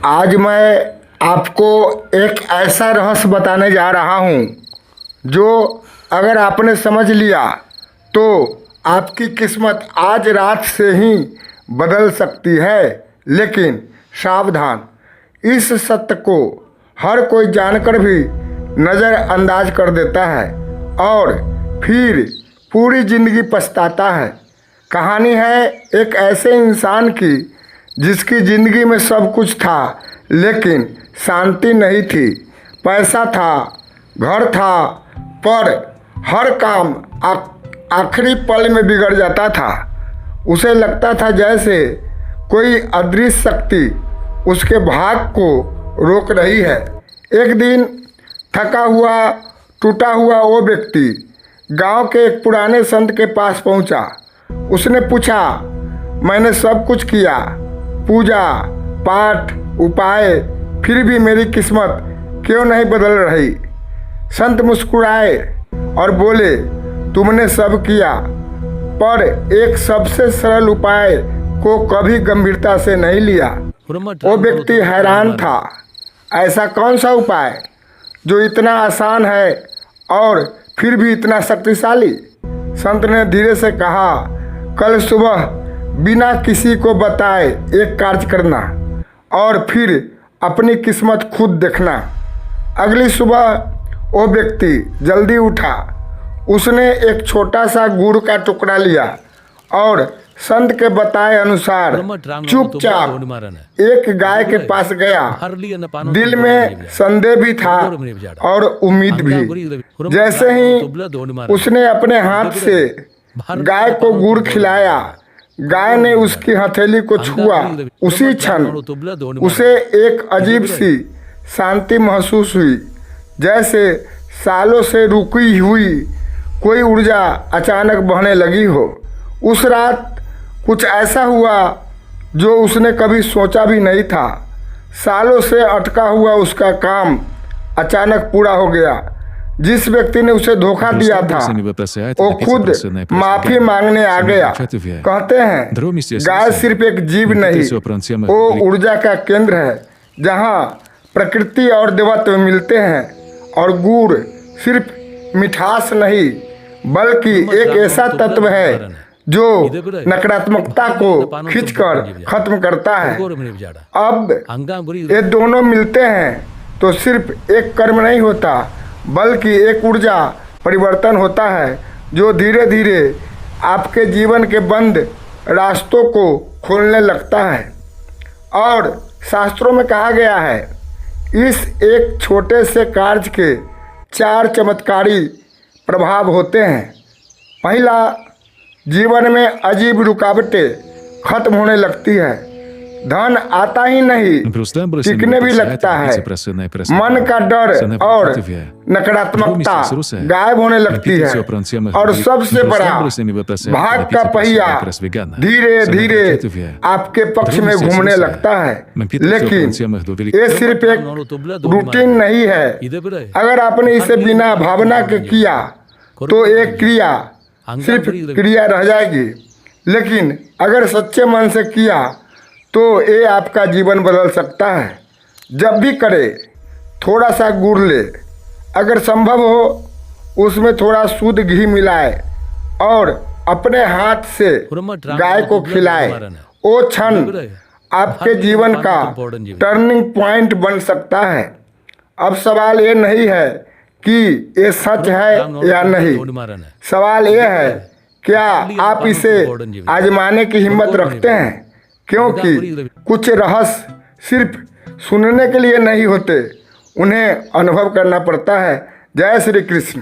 आज मैं आपको एक ऐसा रहस्य बताने जा रहा हूँ जो अगर आपने समझ लिया तो आपकी किस्मत आज रात से ही बदल सकती है। लेकिन सावधान, इस सत्य को हर कोई जानकर भी नज़रअंदाज कर देता है और फिर पूरी ज़िंदगी पछताता है। कहानी है एक ऐसे इंसान की जिसकी ज़िंदगी में सब कुछ था लेकिन शांति नहीं थी। पैसा था, घर था, पर हर काम आखिरी पल में बिगड़ जाता था। उसे लगता था जैसे कोई अदृश्य शक्ति उसके भाग को रोक रही है। एक दिन थका हुआ, टूटा हुआ वो व्यक्ति गांव के एक पुराने संत के पास पहुंचा। उसने पूछा, मैंने सब कुछ किया, पूजा पाठ उपाय, फिर भी मेरी किस्मत क्यों नहीं बदल रही? संत मुस्कुराए और बोले, तुमने सब किया पर एक सबसे सरल उपाय को कभी गंभीरता से नहीं लिया। वो व्यक्ति हैरान था। ऐसा कौन सा उपाय जो इतना आसान है और फिर भी इतना शक्तिशाली? संत ने धीरे से कहा, कल सुबह बिना किसी को बताए एक कार्य करना और फिर अपनी किस्मत खुद देखना। अगली सुबह वो व्यक्ति जल्दी उठा। उसने एक छोटा सा गुड़ का टुकड़ा लिया और संत के बताए अनुसार चुपचाप एक गाय के पास गया। दिल में संदेह भी था और उम्मीद भी। जैसे ही उसने अपने हाथ से गाय को गुड़ खिलाया, गाय ने उसकी हथेली को छुआ। उसी क्षण उसे एक अजीब सी शांति महसूस हुई, जैसे सालों से रुकी हुई कोई ऊर्जा अचानक बहने लगी हो। उस रात कुछ ऐसा हुआ जो उसने कभी सोचा भी नहीं था। सालों से अटका हुआ उसका काम अचानक पूरा हो गया। जिस व्यक्ति ने उसे धोखा दिया था वो खुद माफी मांगने आ गया। कहते हैं गाय सिर्फ एक जीव नहीं, वो ऊर्जा का केंद्र है जहाँ प्रकृति और देवत्व मिलते हैं। और गुड़ सिर्फ मिठास नहीं बल्कि एक ऐसा तत्व है जो नकारात्मकता को खींचकर खत्म करता है। अब ये दोनों मिलते हैं तो सिर्फ एक कर्म नहीं होता बल्कि एक ऊर्जा परिवर्तन होता है जो धीरे धीरे आपके जीवन के बंद रास्तों को खोलने लगता है। और शास्त्रों में कहा गया है, इस एक छोटे से कार्य के 4 चमत्कारी प्रभाव होते हैं। पहला, जीवन में अजीब रुकावटें खत्म होने लगती है। धन आता ही नहीं, टिकने भी लगता है। मन का डर और नकारात्मकता गायब होने लगती है और सबसे बड़ा, भाग का पहिया धीरे धीरे आपके पक्ष में घूमने लगता है। लेकिन ये सिर्फ एक रूटीन नहीं है। अगर आपने इसे बिना भावना के किया तो एक क्रिया सिर्फ क्रिया रह जाएगी, लेकिन अगर सच्चे मन से किया तो ये आपका जीवन बदल सकता है। जब भी करे थोड़ा सा गुड़ ले, अगर संभव हो उसमें थोड़ा शुद्ध घी मिलाए और अपने हाथ से गाय को खिलाए। वो क्षण आपके जीवन का टर्निंग पॉइंट बन सकता है। अब सवाल ये नहीं है कि ये सच है या नहीं, सवाल ये है क्या आप इसे आजमाने की हिम्मत रखते हैं? क्योंकि कुछ रहस्य सिर्फ सुनने के लिए नहीं होते, उन्हें अनुभव करना पड़ता है। जय श्री कृष्ण।